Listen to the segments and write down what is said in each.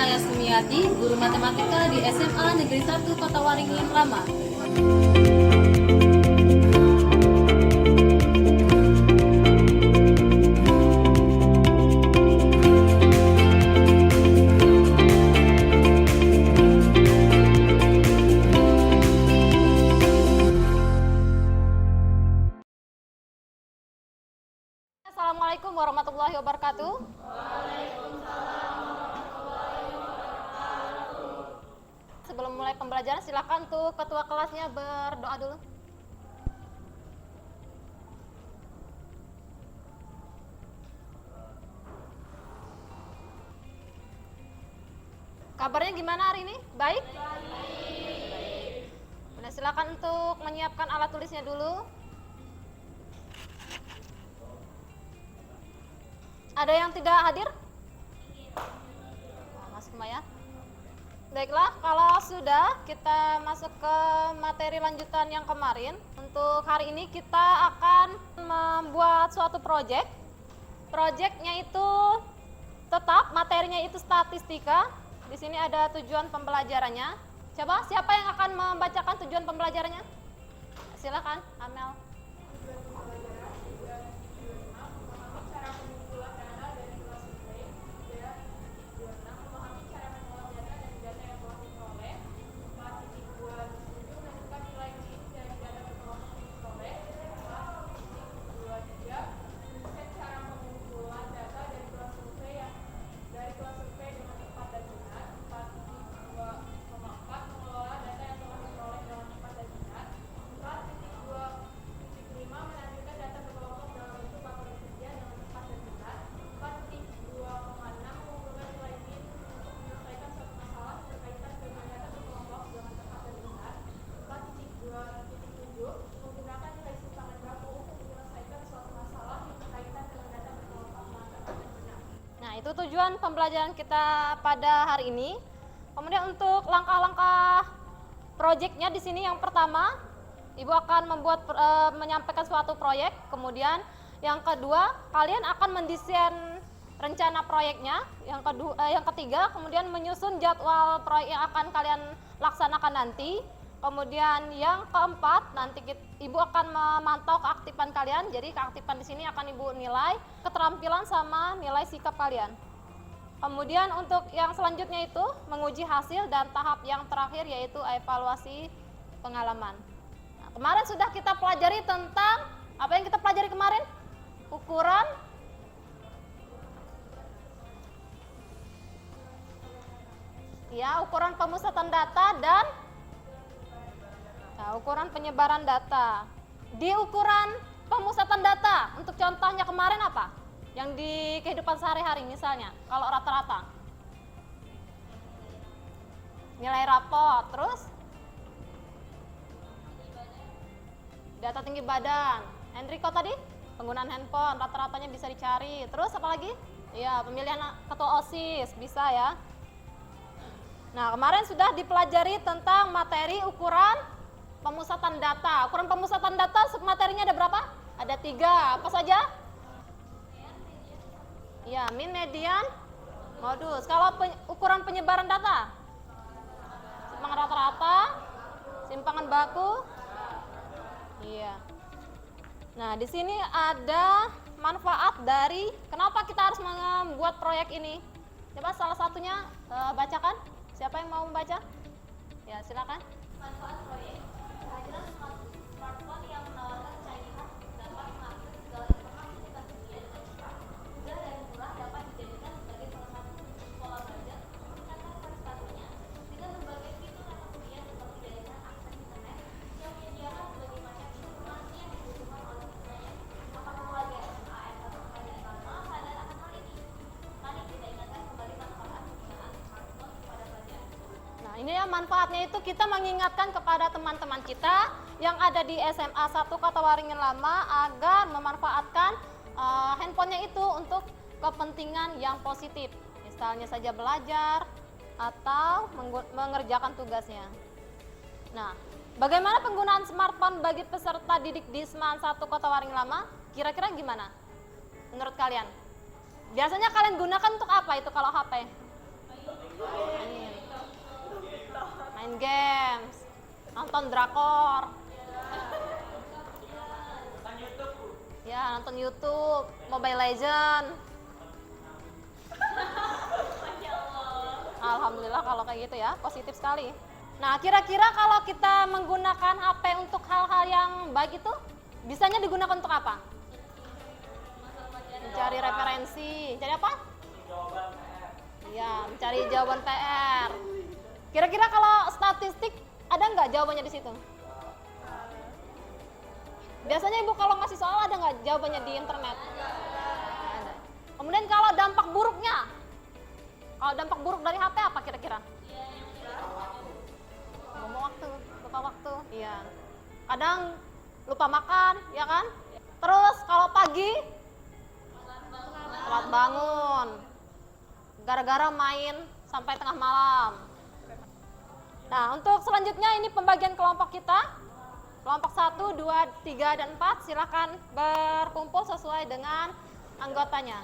saya Sumiati, guru matematika di SMA Negeri 1 Kota Waringin Lama. Assalamualaikum warahmatullahi wabarakatuh. Sebelum mulai pembelajaran, silakan tuh ketua kelasnya berdoa dulu. Kabarnya gimana hari ini? Baik? Baik. Nah, silakan untuk menyiapkan alat tulisnya dulu. Ada yang tidak hadir? Masuk ya. Baiklah, kalau sudah kita masuk ke materi lanjutan yang kemarin. Untuk hari ini kita akan membuat suatu proyek. Proyeknya itu tetap, materinya itu statistika. Di sini ada tujuan pembelajarannya. Coba siapa yang akan membacakan tujuan pembelajarannya? Silakan, Amel. Itu tujuan pembelajaran kita pada hari ini. Kemudian untuk langkah-langkah proyeknya di sini yang pertama, Ibu akan menyampaikan suatu proyek. Kemudian yang kedua, kalian akan mendesain rencana proyeknya. Yang ketiga, kemudian menyusun jadwal proyek yang akan kalian laksanakan nanti. Kemudian yang keempat, nanti Ibu akan memantau keaktifan kalian. Jadi keaktifan di sini akan Ibu nilai keterampilan sama nilai sikap kalian. Kemudian untuk yang selanjutnya itu menguji hasil dan tahap yang terakhir yaitu evaluasi pengalaman. Nah, kemarin sudah kita pelajari tentang apa yang kita pelajari kemarin? Ukuran ukuran pemusatan data dan ukuran penyebaran data. Di ukuran pemusatan data, untuk contohnya kemarin apa? Yang di kehidupan sehari-hari misalnya, kalau rata-rata. Nilai rapot, terus? Data tinggi badan. Enrico tadi? Penggunaan handphone, rata-ratanya bisa dicari. Terus apa lagi? Ya, pemilihan ketua OSIS, bisa ya. Nah, kemarin sudah dipelajari tentang materi ukuran pemusatan data. Ukuran pemusatan data materinya ada berapa? Ada 3. Apa saja? Ya, min, median, modus. Kalau ukuran penyebaran data? Simpangan rata-rata, simpangan baku. Iya. Nah, di sini ada manfaat dari kenapa kita harus membuat proyek ini. Coba salah satunya bacakan. Siapa yang mau membaca? Ya, silakan. Manfaat proyek. Kehadiran smartphone yang menawarkan kecanggihan dapat mengakses segala informasi tentang dunia dengan cepat, mudah dan murah dapat dijadikan sebagai salah satu bentuk pola belajar untuk meningkatkan prestasinya dengan berbagai fitur dan kemudian seperti jaringan akses internet yang menyediakan berbagai macam informasi yang dibutuhkan oleh siswanya. Apakah warga SMA S1 kepada lama sadar akan hal ini? Mari kita ingatkan kembali manfaat penggunaan smartphone kepada pelajar. Nah, ini ya manfaatnya itu kita mengingatkan kepada teman-teman kita yang ada di SMA 1 Kota Waringin Lama agar memanfaatkan handphonenya itu untuk kepentingan yang positif. Misalnya saja belajar atau mengerjakan tugasnya. Nah, bagaimana penggunaan smartphone bagi peserta didik di SMA 1 Kota Waringin Lama? Kira-kira gimana menurut kalian? Biasanya kalian gunakan untuk apa itu kalau HP? Main games, nonton drakor. Ya, nonton YouTube, Mobile Legend. Alhamdulillah kalau kayak gitu ya, positif sekali. Nah, kira-kira kalau kita menggunakan HP untuk hal-hal yang baik itu, bisanya digunakan untuk apa? Mencari referensi. Mencari apa? Iya, mencari jawaban PR. Kira-kira kalau statistik, ada nggak jawabannya di situ? Biasanya ibu kalau ngasih soal ada nggak jawabannya di internet? Ada. Kemudian kalau dampak buruknya, kalau dampak buruk dari HP apa kira-kira? Ngomong waktu, lupa waktu. Iya. Kadang lupa makan, ya kan? Terus kalau pagi telat bangun, gara-gara main sampai tengah malam. Nah, untuk selanjutnya ini pembagian kelompok kita. Kelompok 1, 2, 3, dan 4 silakan berkumpul sesuai dengan anggotanya.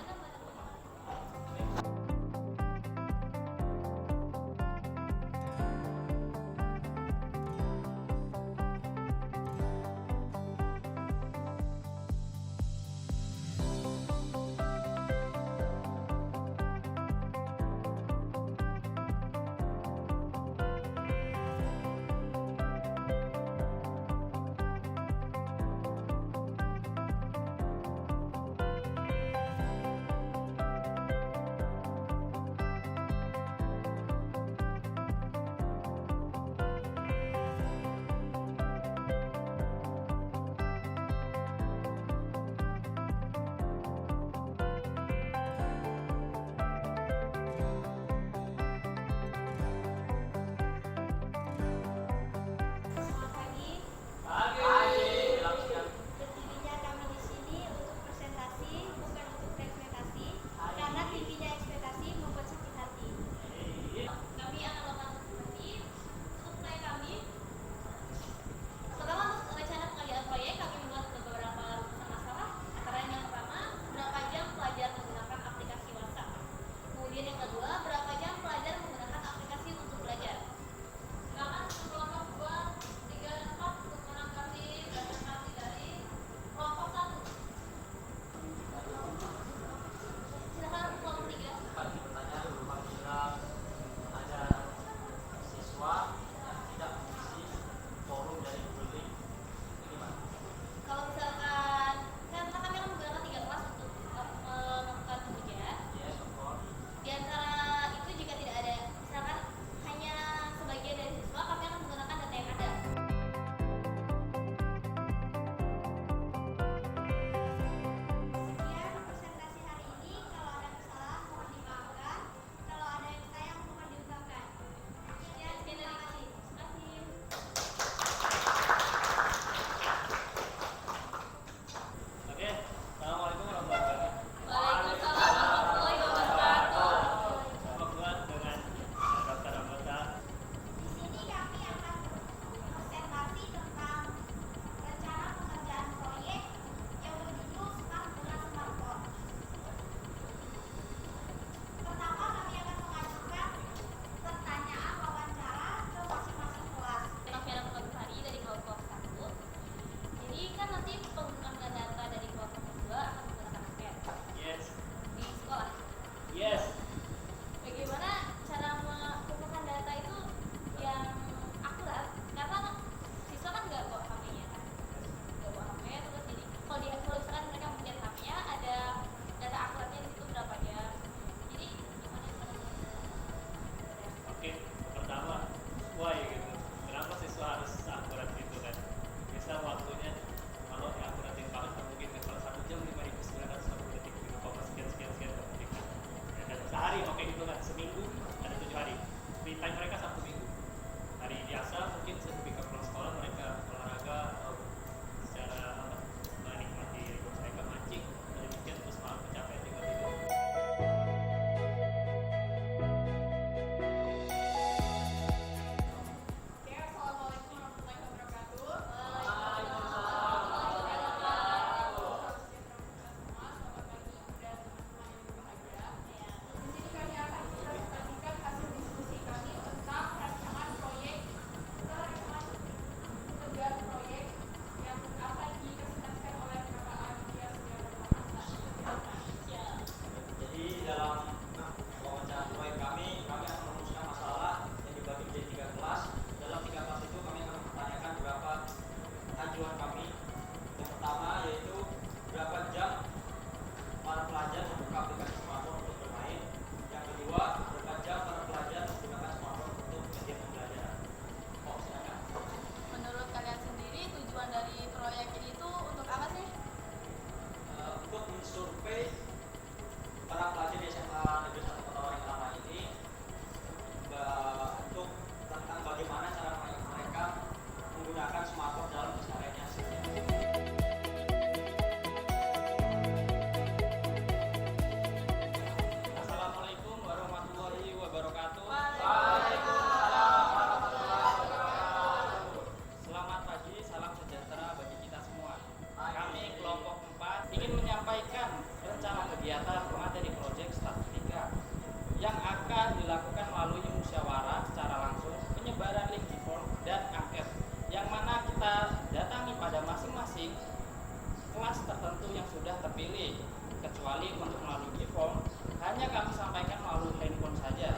terpilih, kecuali untuk melalui e-form hanya kami sampaikan melalui handphone saja.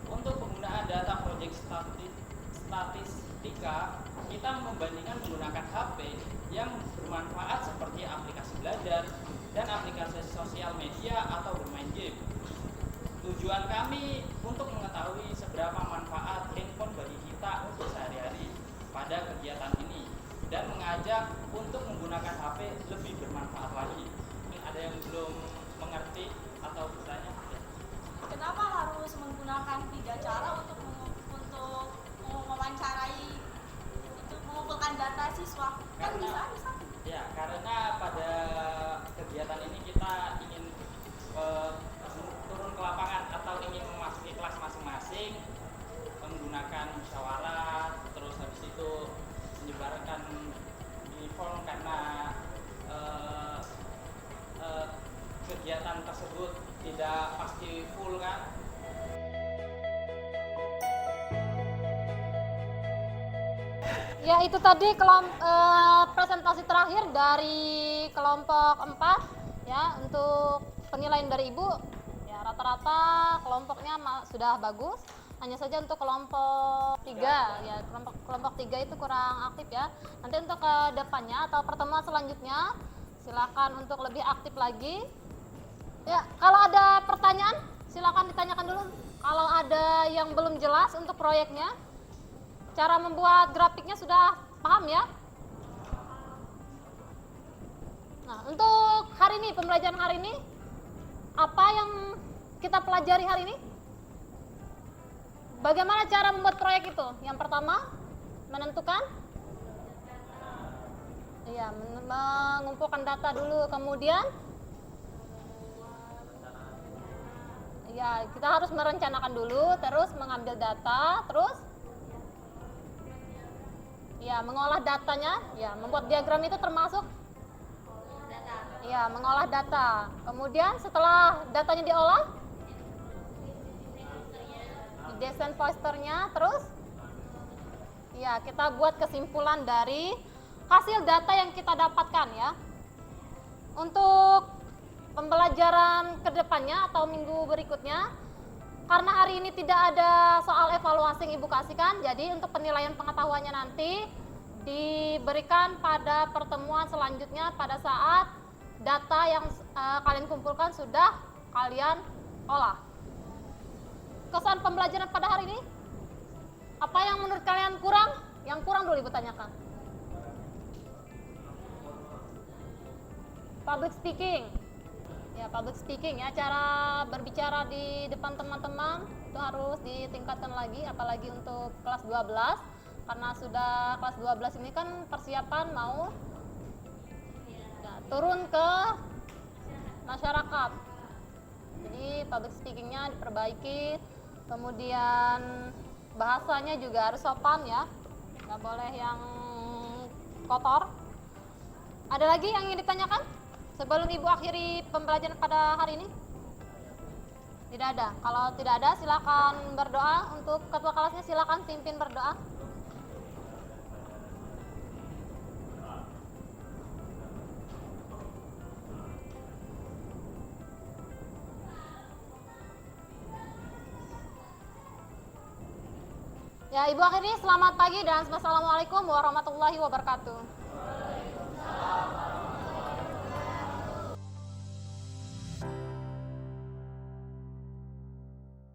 Untuk penggunaan data proyek statistika, kita membandingkan menggunakan HP yang bermanfaat seperti aplikasi belajar dan aplikasi sosial media atau bermain game. Tujuan kami untuk mengetahui seberapa manfaat handphone bagi kita untuk sehari-hari pada kegiatan ini dan mengajak untuk menggunakan HP lebih bermanfaat lagi. Mungkin ada yang belum mengerti atau bertanya? Ya. Kenapa harus menggunakan 3 cara untuk mewawancarai itu mengumpulkan data siswa? Kan bisa satu. Ya, karena pada kegiatan ini kita ingin turun ke lapangan atau ingin memasuki kelas masing-masing, menggunakan musyawarah, terus habis itu menyebarkan di form karena kegiatan tersebut tidak pasti full kan. Ya, itu tadi presentasi terakhir dari kelompok 4 ya, untuk penilaian dari Ibu. Ya, rata-rata kelompoknya sudah bagus. Hanya saja untuk kelompok 3 ya, kelompok 3 itu kurang aktif ya. Nanti untuk ke depannya atau pertemuan selanjutnya silakan untuk lebih aktif lagi. Ya, kalau ada pertanyaan silakan ditanyakan dulu. Kalau ada yang belum jelas untuk proyeknya, cara membuat grafiknya sudah paham ya? Nah, untuk hari ini, pembelajaran hari ini, apa yang kita pelajari hari ini? Bagaimana cara membuat proyek itu? Yang pertama, menentukan, iya, mengumpulkan data dulu, kemudian, ya, kita harus merencanakan dulu, terus mengambil data, terus, ya, mengolah datanya, ya, membuat diagram itu termasuk, ya, mengolah data. Kemudian setelah datanya diolah, desain posternya, terus ya kita buat kesimpulan dari hasil data yang kita dapatkan ya. Untuk pembelajaran kedepannya atau minggu berikutnya, karena hari ini tidak ada soal evaluasi yang Ibu kasihkan, jadi untuk penilaian pengetahuannya nanti diberikan pada pertemuan selanjutnya pada saat data yang kalian kumpulkan sudah kalian olah. Kesan pembelajaran pada hari ini? Apa yang menurut kalian kurang? Yang kurang dulu Ibu tanyakan. Public speaking. Ya, public speaking ya, cara berbicara di depan teman-teman itu harus ditingkatkan lagi, apalagi untuk kelas 12. Karena sudah kelas 12 ini kan persiapan mau ya, turun ke masyarakat. Jadi public speakingnya diperbaiki. Kemudian bahasanya juga harus sopan ya, nggak boleh yang kotor. Ada lagi yang ingin ditanyakan sebelum Ibu akhiri pembelajaran pada hari ini? Tidak ada. Kalau tidak ada silakan berdoa. Untuk ketua kelasnya silakan pimpin berdoa. Ya, Ibu akhiri selamat pagi dan assalamualaikum warahmatullahi wabarakatuh.